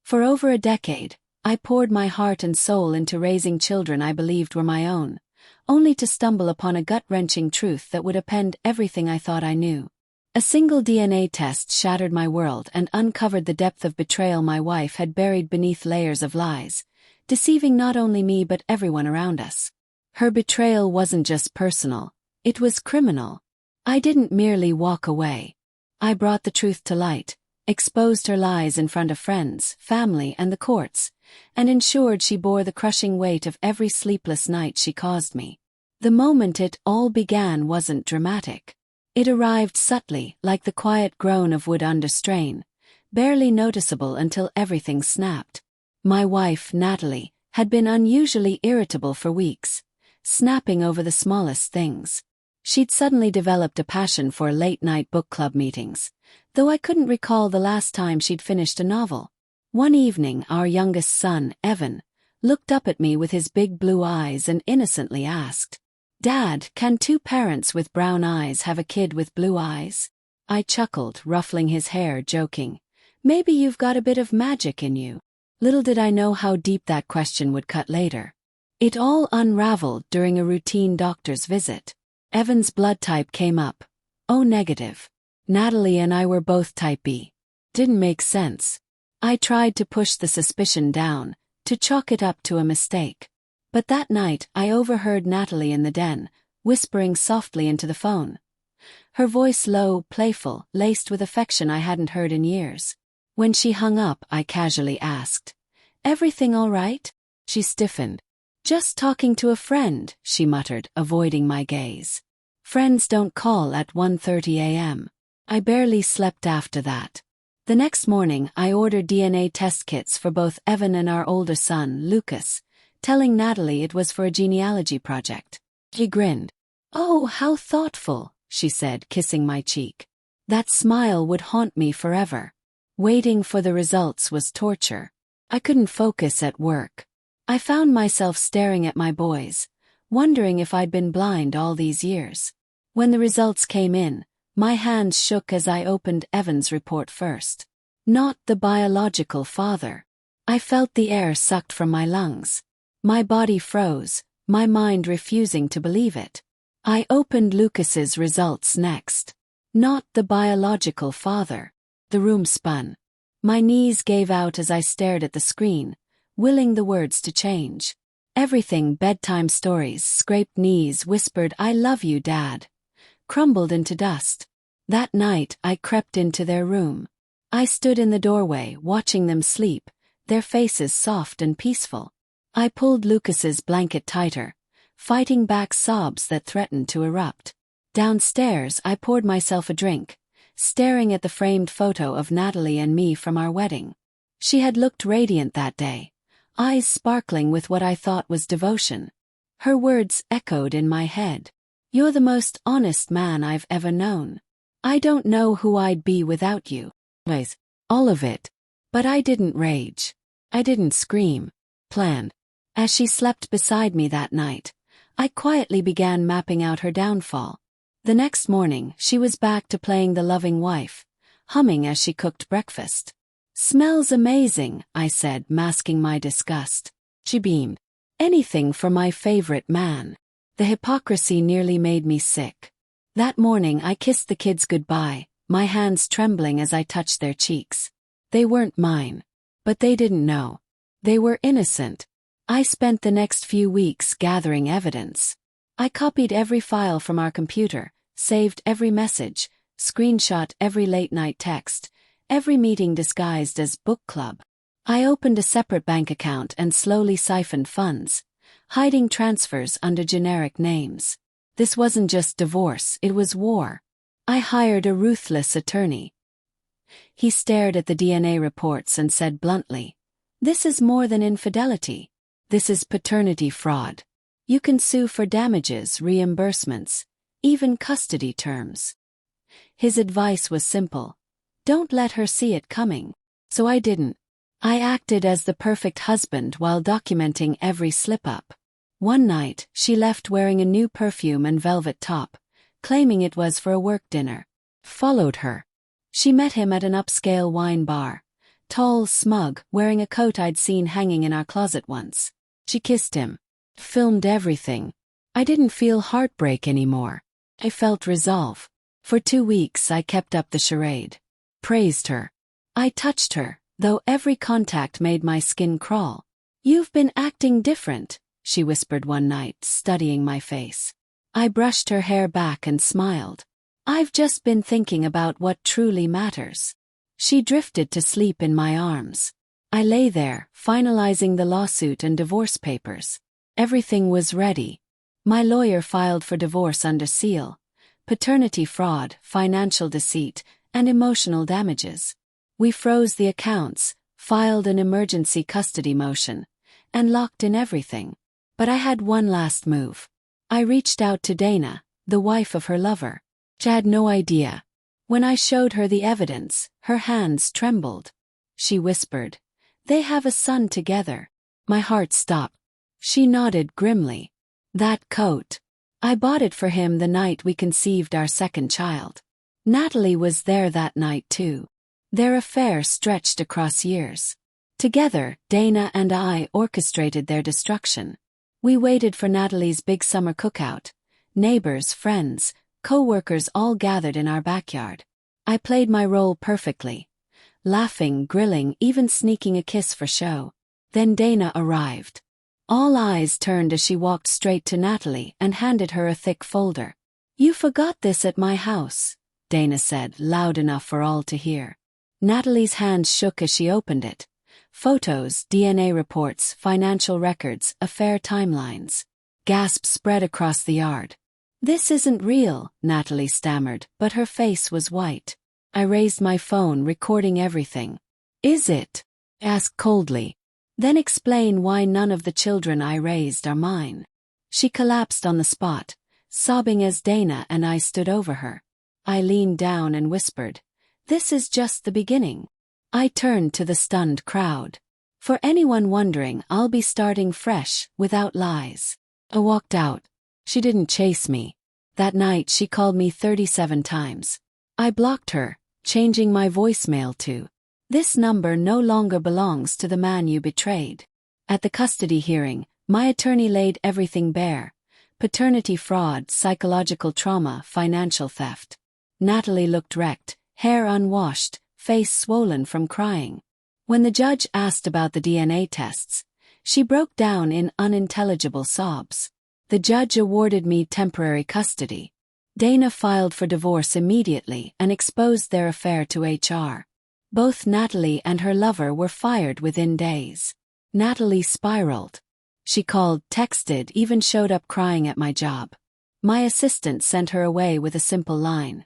For over a decade, I poured my heart and soul into raising children I believed were my own, only to stumble upon a gut-wrenching truth that would upend everything I thought I knew. A single DNA test shattered my world and uncovered the depth of betrayal my wife had buried beneath layers of lies, deceiving not only me but everyone around us. Her betrayal wasn't just personal, it was criminal. I didn't merely walk away. I brought the truth to light, exposed her lies in front of friends, family, and the courts, and ensured she bore the crushing weight of every sleepless night she caused me. The moment it all began wasn't dramatic. It arrived subtly, like the quiet groan of wood under strain, barely noticeable until everything snapped. My wife, Natalie, had been unusually irritable for weeks, snapping over the smallest things. She'd suddenly developed a passion for late-night book club meetings, though I couldn't recall the last time she'd finished a novel. One evening, our youngest son, Evan, looked up at me with his big blue eyes and innocently asked, "Dad, can two parents with brown eyes have a kid with blue eyes?" I chuckled, ruffling his hair, joking, "Maybe you've got a bit of magic in you." Little did I know how deep that question would cut later. It all unraveled during a routine doctor's visit. Evan's blood type came up. O negative. Natalie and I were both type B. Didn't make sense. I tried to push the suspicion down, to chalk it up to a mistake. But that night, I overheard Natalie in the den, whispering softly into the phone. Her voice low, playful, laced with affection I hadn't heard in years. When she hung up, I casually asked, "Everything all right?" She stiffened. "Just talking to a friend," she muttered, avoiding my gaze. Friends don't call at 1:30 a.m. I barely slept after that. The next morning, I ordered DNA test kits for both Evan and our older son, Lucas, telling Natalie it was for a genealogy project. She grinned. "Oh, how thoughtful," she said, kissing my cheek. That smile would haunt me forever. Waiting for the results was torture. I couldn't focus at work. I found myself staring at my boys, wondering if I'd been blind all these years. When the results came in, my hands shook as I opened Evan's report first. Not the biological father. I felt the air sucked from my lungs. My body froze, my mind refusing to believe it. I opened Lucas's results next. Not the biological father. The room spun. My knees gave out as I stared at the screen, willing the words to change. Everything, bedtime stories, scraped knees, whispered "I love you, Dad," crumbled into dust. That night, I crept into their room. I stood in the doorway, watching them sleep, their faces soft and peaceful. I pulled Lucas's blanket tighter, fighting back sobs that threatened to erupt. Downstairs, I poured myself a drink, staring at the framed photo of Natalie and me from our wedding. She had looked radiant that day, eyes sparkling with what I thought was devotion. Her words echoed in my head. "You're the most honest man I've ever known. I don't know who I'd be without you." All of it. But I didn't rage. I didn't scream. Planned. As she slept beside me that night, I quietly began mapping out her downfall. The next morning, she was back to playing the loving wife, humming as she cooked breakfast. "Smells amazing," I said, masking my disgust. She beamed. "Anything for my favorite man." The hypocrisy nearly made me sick. That morning I kissed the kids goodbye, my hands trembling as I touched their cheeks. They weren't mine. But they didn't know. They were innocent. I spent the next few weeks gathering evidence. I copied every file from our computer, saved every message, screenshot every late-night text, every meeting disguised as book club. I opened a separate bank account and slowly siphoned funds, hiding transfers under generic names. This wasn't just divorce, it was war. I hired a ruthless attorney. He stared at the DNA reports and said bluntly, "This is more than infidelity. This is paternity fraud. You can sue for damages, reimbursements, even custody terms." His advice was simple. Don't let her see it coming. So I didn't. I acted as the perfect husband while documenting every slip-up. One night, she left wearing a new perfume and velvet top, claiming it was for a work dinner. Followed her. She met him at an upscale wine bar, tall, smug, wearing a coat I'd seen hanging in our closet once. She kissed him. Filmed everything. I didn't feel heartbreak anymore. I felt resolve. For 2 weeks I kept up the charade. Praised her. I touched her, though every contact made my skin crawl. "You've been acting different," she whispered one night, studying my face. I brushed her hair back and smiled. "I've just been thinking about what truly matters." She drifted to sleep in my arms. I lay there, finalizing the lawsuit and divorce papers. Everything was ready. My lawyer filed for divorce under seal. Paternity fraud, financial deceit, and emotional damages. We froze the accounts, filed an emergency custody motion, and locked in everything. But I had one last move. I reached out to Dana, the wife of her lover. She had no idea. When I showed her the evidence, her hands trembled. She whispered, "They have a son together." My heart stopped. She nodded grimly. "That coat. I bought it for him the night we conceived our second child." Natalie was there that night too. Their affair stretched across years. Together, Dana and I orchestrated their destruction. We waited for Natalie's big summer cookout. Neighbors, friends, co-workers all gathered in our backyard. I played my role perfectly. Laughing, grilling, even sneaking a kiss for show. Then Dana arrived. All eyes turned as she walked straight to Natalie and handed her a thick folder. "You forgot this at my house," Dana said, loud enough for all to hear. Natalie's hands shook as she opened it. Photos, DNA reports, financial records, affair timelines. Gasps spread across the yard. "This isn't real," Natalie stammered, but her face was white. I raised my phone, recording everything. "Is it?" I asked coldly. "Then explain why none of the children I raised are mine." She collapsed on the spot, sobbing as Dana and I stood over her. I leaned down and whispered, "This is just the beginning." I turned to the stunned crowd. "For anyone wondering, I'll be starting fresh, without lies." I walked out. She didn't chase me. That night she called me 37 times. I blocked her, changing my voicemail to, "This number no longer belongs to the man you betrayed." At the custody hearing, my attorney laid everything bare. Paternity fraud, psychological trauma, financial theft. Natalie looked wrecked, hair unwashed, face swollen from crying. When the judge asked about the DNA tests, she broke down in unintelligible sobs. The judge awarded me temporary custody. Dana filed for divorce immediately and exposed their affair to HR. Both Natalie and her lover were fired within days. Natalie spiraled. She called, texted, even showed up crying at my job. My assistant sent her away with a simple line.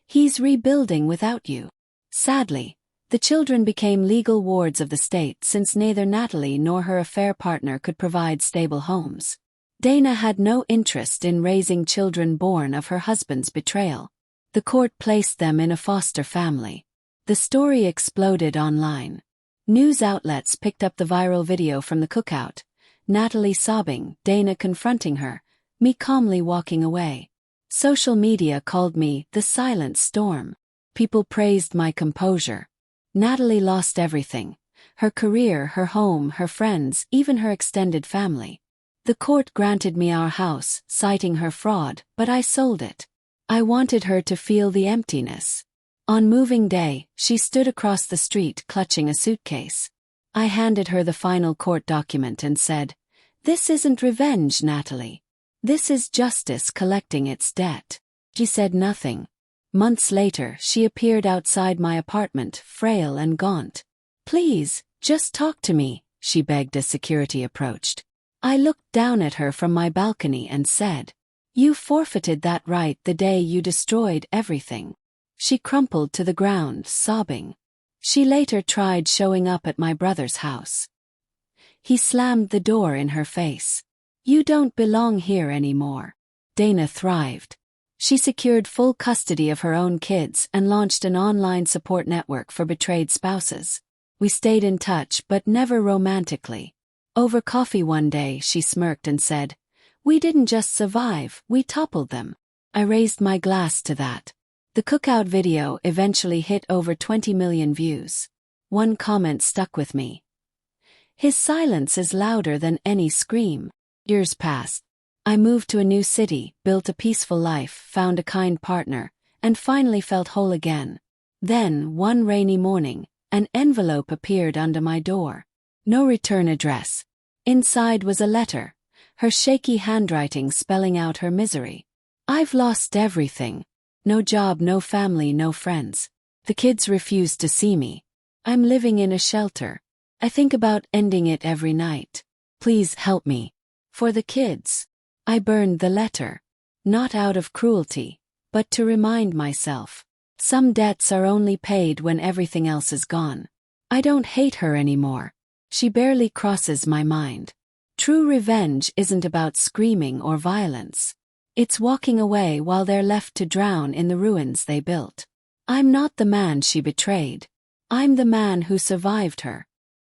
"He's rebuilding without you." Sadly, the children became legal wards of the state since neither Natalie nor her affair partner could provide stable homes. Dana had no interest in raising children born of her husband's betrayal. The court placed them in a foster family. The story exploded online. News outlets picked up the viral video from the cookout. Natalie sobbing, Dana confronting her, me calmly walking away. Social media called me the silent storm. People praised my composure. Natalie lost everything. Her career, her home, her friends, even her extended family. The court granted me our house, citing her fraud, but I sold it. I wanted her to feel the emptiness. On moving day, she stood across the street clutching a suitcase. I handed her the final court document and said, "This isn't revenge, Natalie. This is justice collecting its debt." She said nothing. Months later, she appeared outside my apartment, frail and gaunt. "Please, just talk to me," she begged as security approached. I looked down at her from my balcony and said, "You forfeited that right the day you destroyed everything." She crumpled to the ground, sobbing. She later tried showing up at my brother's house. He slammed the door in her face. "You don't belong here anymore." Dana thrived. She secured full custody of her own kids and launched an online support network for betrayed spouses. We stayed in touch, but never romantically. Over coffee one day, she smirked and said, "We didn't just survive, we toppled them." I raised my glass to that. The cookout video eventually hit over 20 million views. One comment stuck with me. His silence is louder than any scream. Years passed. I moved to a new city, built a peaceful life, found a kind partner, and finally felt whole again. Then, one rainy morning, an envelope appeared under my door. No return address. Inside was a letter, her shaky handwriting spelling out her misery. I've lost everything. No job, no family, no friends. The kids refuse to see me. I'm living in a shelter. I think about ending it every night. Please help me. For the kids. I burned the letter. Not out of cruelty, but to remind myself. Some debts are only paid when everything else is gone. I don't hate her anymore. She barely crosses my mind. True revenge isn't about screaming or violence. It's walking away while they're left to drown in the ruins they built. I'm not the man she betrayed. I'm the man who survived her.